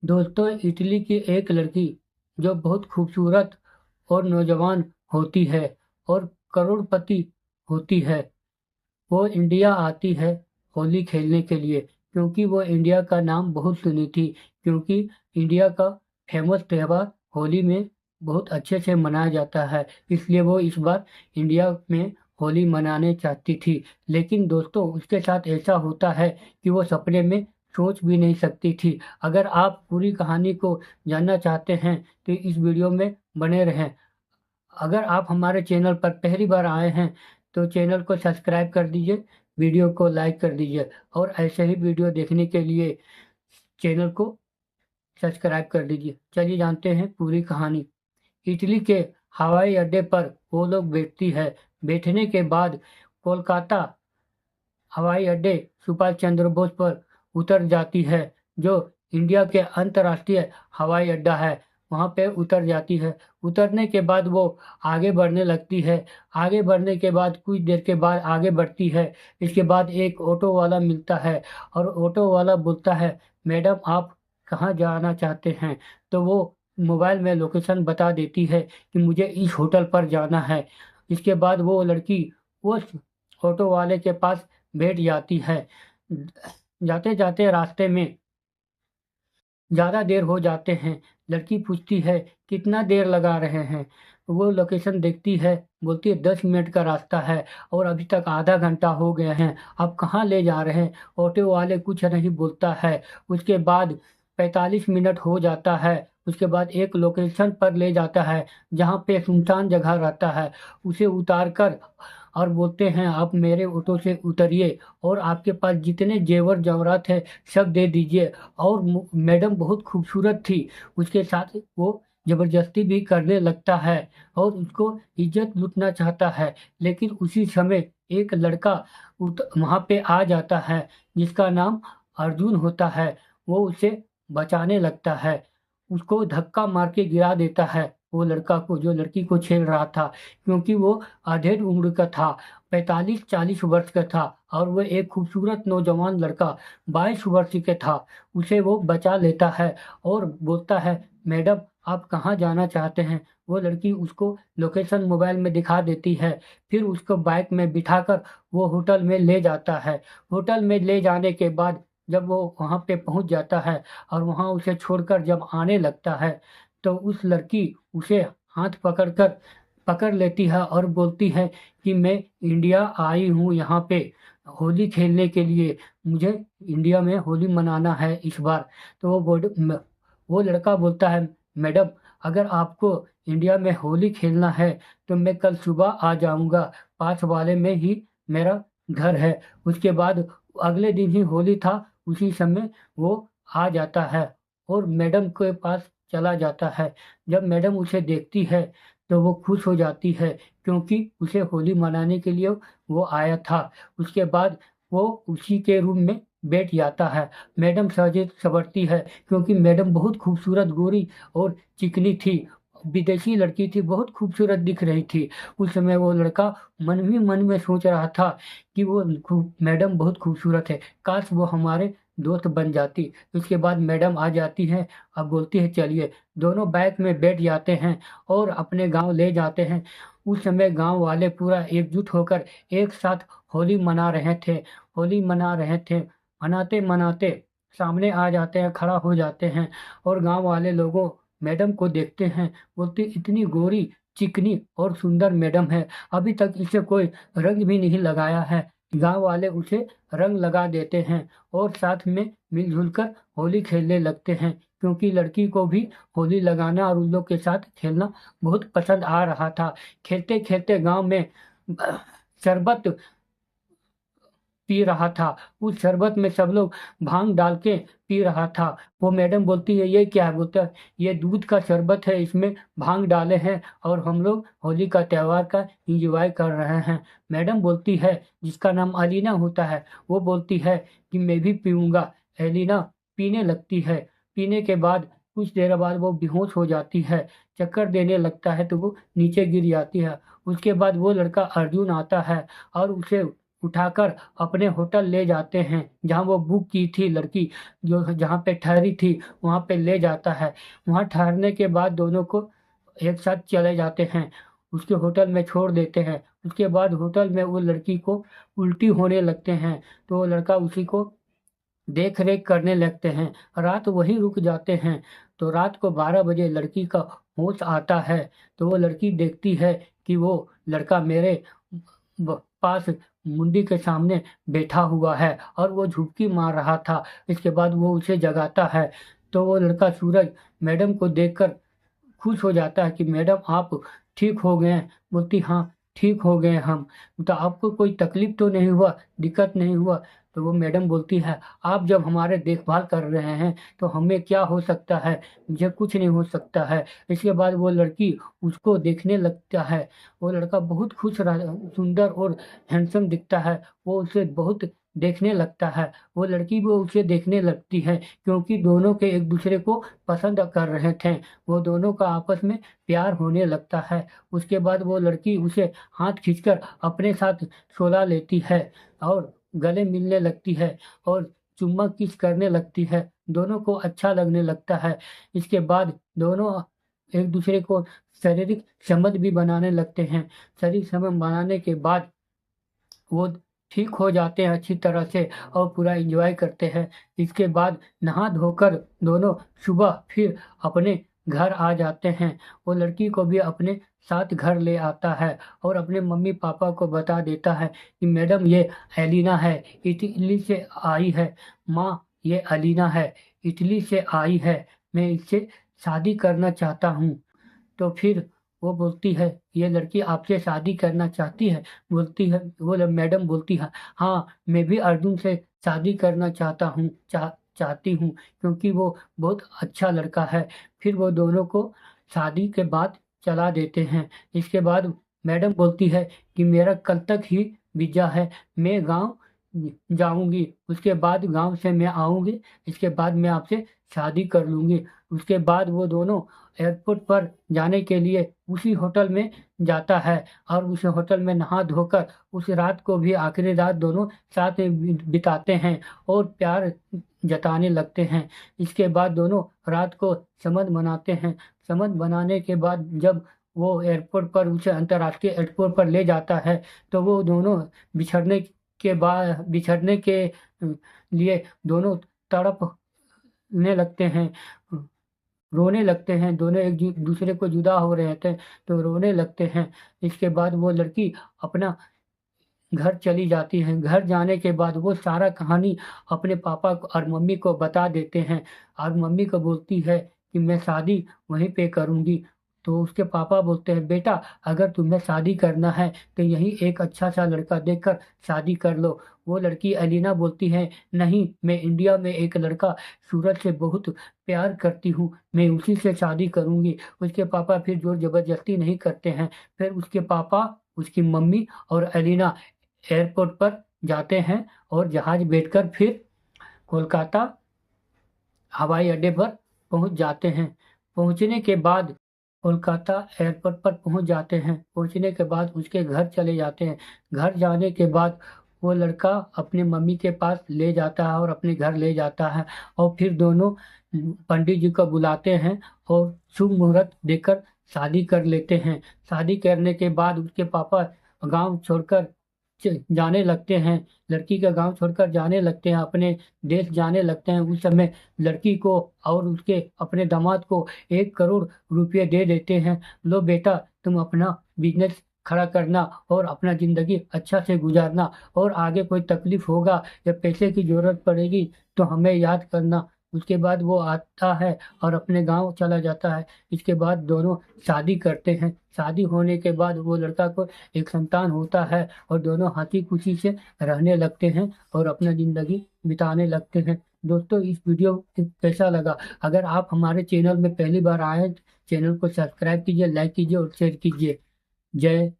दोस्तों, इटली की एक लड़की जो बहुत खूबसूरत और नौजवान होती है और करोड़पति होती है, वो इंडिया आती है होली खेलने के लिए। क्योंकि वो इंडिया का नाम बहुत सुनी थी। क्योंकि इंडिया का फेमस त्यौहार होली में बहुत अच्छे से मनाया जाता है, इसलिए वो इस बार इंडिया में होली मनाने चाहती थी। लेकिन दोस्तों, उसके साथ ऐसा होता है कि वो सपने में सोच भी नहीं सकती थी। अगर आप पूरी कहानी को जानना चाहते हैं तो इस वीडियो में बने रहें। अगर आप हमारे चैनल पर पहली बार आए हैं तो चैनल को सब्सक्राइब कर दीजिए, वीडियो को लाइक कर दीजिए और ऐसे ही वीडियो देखने के लिए चैनल को सब्सक्राइब कर दीजिए। चलिए जानते हैं पूरी कहानी। इटली के हवाई अड्डे पर वो लोग बैठती है। बैठने के बाद कोलकाता हवाई अड्डे सुभाष चंद्र बोस पर उतर जाती है, जो इंडिया के अंतर्राष्ट्रीय हवाई अड्डा है। वहाँ पे उतर जाती है। उतरने के बाद वो आगे बढ़ने लगती है। आगे बढ़ने के बाद कुछ देर के बाद आगे बढ़ती है। इसके बाद एक ऑटो वाला मिलता है और ऑटो वाला बोलता है, मैडम आप कहाँ जाना चाहते हैं? तो वो मोबाइल में लोकेशन बता देती है कि मुझे इस होटल पर जाना है। इसके बाद वो लड़की उस ऑटो वाले के पास बैठ जाती है। जाते जाते रास्ते में ज़्यादा देर हो जाते हैं। लड़की पूछती है, कितना देर लगा रहे हैं? वो लोकेशन देखती है, बोलती है 10 मिनट का रास्ता है और अभी तक आधा घंटा हो गया है। आप कहाँ ले जा रहे हैं? ऑटो वाले कुछ नहीं बोलता है। उसके बाद 45 मिनट हो जाता है। उसके बाद एक लोकेशन पर ले जाता है जहाँ पे सुनसान जगह रहता है। उसे उतार कर और बोलते हैं, आप मेरे ऑटो से उतरिए और आपके पास जितने जेवर जवरात है सब दे दीजिए। और मैडम बहुत खूबसूरत थी। उसके साथ वो ज़बरदस्ती भी करने लगता है और उसको इज्जत लूटना चाहता है। लेकिन उसी समय एक लड़का वहाँ पे आ जाता है जिसका नाम अर्जुन होता है। वो उसे बचाने लगता है। उसको धक्का मार के गिरा देता है, वो लड़का को जो लड़की को छेड़ रहा था। क्योंकि वो अधेड़ उम्र का था, 45-40 वर्ष का था और वह एक खूबसूरत नौजवान लड़का 22 वर्ष के था। उसे वो बचा लेता है और बोलता है, मैडम आप कहाँ जाना चाहते हैं? वो लड़की उसको लोकेशन मोबाइल में दिखा देती है। फिर उसको बाइक में बिठाकर वो होटल में ले जाता है। होटल में ले जाने के बाद जब वो वहाँ पे पहुँच जाता है और वहाँ उसे छोड़कर जब आने लगता है, तो उस लड़की उसे हाथ पकड़ लेती है और बोलती है कि मैं इंडिया आई हूँ यहाँ पे होली खेलने के लिए। मुझे इंडिया में होली मनाना है इस बार। तो वो लड़का बोलता है, मैडम अगर आपको इंडिया में होली खेलना है तो मैं कल सुबह आ जाऊँगा। पास वाले में ही मेरा घर है। उसके बाद अगले दिन ही होली था। उसी समय वो आ जाता है और मैडम के पास चला जाता है। जब मैडम उसे देखती है तो वो खुश हो जाती है, क्योंकि उसे होली मनाने के लिए वो आया था। उसके बाद वो उसी के रूम में बैठ जाता है। मैडम सहजे संवरती है, क्योंकि मैडम बहुत खूबसूरत गोरी और चिकनी थी। विदेशी लड़की थी, बहुत खूबसूरत दिख रही थी। उस समय वो लड़का मन ही मन में सोच रहा था कि वो मैडम बहुत खूबसूरत है, काश वो हमारे दोस्त बन जाती। उसके बाद मैडम आ जाती है। अब बोलती है, चलिए। दोनों बाइक में बैठ जाते हैं और अपने गांव ले जाते हैं। उस समय गांव वाले पूरा एकजुट होकर एक साथ होली मना रहे थे। होली मना रहे थे। मनाते मनाते सामने आ जाते हैं, खड़ा हो जाते हैं और गांव वाले लोगों मैडम को देखते हैं। बोलते, इतनी गोरी चिकनी और सुंदर मैडम है, अभी तक इसे कोई रंग भी नहीं लगाया है। गांव वाले उसे रंग लगा देते हैं और साथ में मिलजुल कर होली खेलने लगते हैं। क्योंकि लड़की को भी होली लगाना और उन लोग के साथ खेलना बहुत पसंद आ रहा था। खेलते खेलते गांव में शरबत पी रहा था। उस शरबत में सब लोग भांग डाल के पी रहा था। वो मैडम बोलती है, ये क्या है? बोलता है, ये दूध का शरबत है, इसमें भांग डाले हैं और हम लोग होली का त्यौहार का इंजॉय कर रहे हैं। मैडम बोलती है, जिसका नाम अलीना होता है, वो बोलती है कि मैं भी पीऊँगा। एलिना पीने लगती है। पीने के बाद कुछ देर बाद वो बेहोश हो जाती है। चक्कर देने लगता है तो वो नीचे गिर जाती है। उसके बाद वो लड़का अर्जुन आता है और उसे उठाकर अपने होटल ले जाते हैं, जहाँ वो बुक की थी लड़की, जो जहाँ पे ठहरी थी वहाँ पे ले जाता है। वहाँ ठहरने के बाद दोनों को एक साथ चले जाते हैं, उसके होटल में छोड़ देते हैं। उसके बाद होटल में वो लड़की को उल्टी होने लगते हैं, तो वो लड़का उसी को देख रेख करने लगते हैं। रात वहीं रुक जाते हैं। तो रात को 12 बजे लड़की का होश आता है, तो वो लड़की देखती है कि वो लड़का मेरे पास मुंडी के सामने बैठा हुआ है और वो झुपकी मार रहा था। इसके बाद वो उसे जगाता है, तो वो लड़का सूरज मैडम को देखकर खुश हो जाता है कि मैडम आप ठीक हो गए हैं। बोलती हाँ, ठीक हो गए हम। तो आपको कोई तकलीफ तो नहीं हुआ, दिक्कत नहीं हुआ? तो वो मैडम बोलती है आप जब हमारे देखभाल कर रहे हैं तो हमें क्या हो सकता है, मुझे कुछ नहीं हो सकता है। इसके बाद वो लड़की उसको देखने लगता है। वो लड़का बहुत सुंदर और हैंडसम दिखता है। वो उसे बहुत देखने लगता है। वो लड़की भी उसे देखने लगती है, क्योंकि दोनों के एक दूसरे को पसंद कर रहे थे। वो दोनों का आपस में प्यार होने लगता है। उसके बाद वो लड़की उसे हाथ खींचकर अपने साथ सुला लेती है और गले मिलने लगती है और चुम्मा किस करने लगती है। दोनों को अच्छा लगने लगता है। इसके बाद दोनों एक दूसरे को शारीरिक संबंध भी बनाने लगते हैं। शारीरिक संबंध बनाने के बाद वो ठीक हो जाते हैं अच्छी तरह से और पूरा एंजॉय करते हैं। इसके बाद नहा धोकर दोनों सुबह फिर अपने घर आ जाते हैं। वो लड़की को भी अपने साथ घर ले आता है और अपने मम्मी पापा को बता देता है कि मैडम ये एलिना है, इटली से आई है। माँ ये अलीना है, इटली से आई है, मैं इससे शादी करना चाहता हूँ। तो फिर वो बोलती है ये लड़की आपसे शादी करना चाहती है? बोलती है वो मैडम बोलती है हाँ, मैं भी अर्जुन से शादी करना चाहता हूँ, चाहती हूँ, क्योंकि वो बहुत अच्छा लड़का है। फिर वो दोनों को शादी के बाद चला देते हैं। इसके बाद मैडम बोलती है कि मेरा कल तक ही वीजा है, मैं गांव जाऊंगी, उसके बाद गांव से मैं आऊंगी, इसके बाद मैं आपसे शादी कर लूंगी। उसके बाद वो दोनों एयरपोर्ट पर जाने के लिए उसी होटल में जाता है और उस होटल में नहा धोकर उस रात को भी आखिरी रात दोनों साथ में बिताते हैं और प्यार जताने लगते हैं। इसके बाद दोनों रात को संबंध बनाते हैं। संबंध बनाने के बाद जब वो एयरपोर्ट पर उसे अंतर्राष्ट्रीय एयरपोर्ट पर ले जाता है, तो वो दोनों बिछड़ने के लिए दोनों तड़पने लगते हैं, रोने लगते हैं। दोनों एक दूसरे को जुदा हो रहे थे तो रोने लगते हैं। इसके बाद वो लड़की अपना घर चली जाती हैं। घर जाने के बाद वो सारा कहानी अपने पापा को और मम्मी को बता देते हैं और मम्मी को बोलती है कि मैं शादी वहीं पे करूँगी। तो उसके पापा बोलते हैं बेटा, अगर तुम्हें शादी करना है तो यहीं एक अच्छा सा लड़का देखकर शादी कर लो। वो लड़की अलीना बोलती है नहीं, मैं इंडिया में एक लड़का सूरज से बहुत प्यार करती हूँ, मैं उसी से शादी करूँगी। उसके पापा फिर जोर जबरदस्ती नहीं करते हैं। फिर उसके पापा, उसकी मम्मी और अलीना एयरपोर्ट पर जाते हैं और जहाज बैठकर फिर कोलकाता हवाई अड्डे पर पहुंच जाते हैं। पहुंचने के बाद कोलकाता एयरपोर्ट पर पहुंच जाते हैं। पहुंचने के बाद उसके घर चले जाते हैं। घर जाने के बाद वो लड़का अपने मम्मी के पास ले जाता है और अपने घर ले जाता है और फिर दोनों पंडित जी को बुलाते हैं और शुभ मुहूर्त देकर शादी कर लेते हैं। शादी करने के बाद उसके पापा गांव छोड़कर जाने लगते हैं। लड़की का गांव छोड़कर जाने लगते हैं, अपने देश जाने लगते हैं। उस समय लड़की को और उसके अपने दामाद को 1 करोड़ रुपये दे देते हैं। लो बेटा, तुम अपना बिजनेस खड़ा करना और अपना ज़िंदगी अच्छा से गुजारना, और आगे कोई तकलीफ होगा या पैसे की ज़रूरत पड़ेगी तो हमें याद करना। उसके बाद वो आता है और अपने गांव चला जाता है। इसके बाद दोनों शादी करते हैं। शादी होने के बाद वो लड़का को एक संतान होता है और दोनों हंसी खुशी से रहने लगते हैं और अपना ज़िंदगी बिताने लगते हैं। दोस्तों, इस वीडियो कैसा लगा? अगर आप हमारे चैनल में पहली बार आए, चैनल को सब्सक्राइब कीजिए, लाइक कीजिए और शेयर कीजिए। जय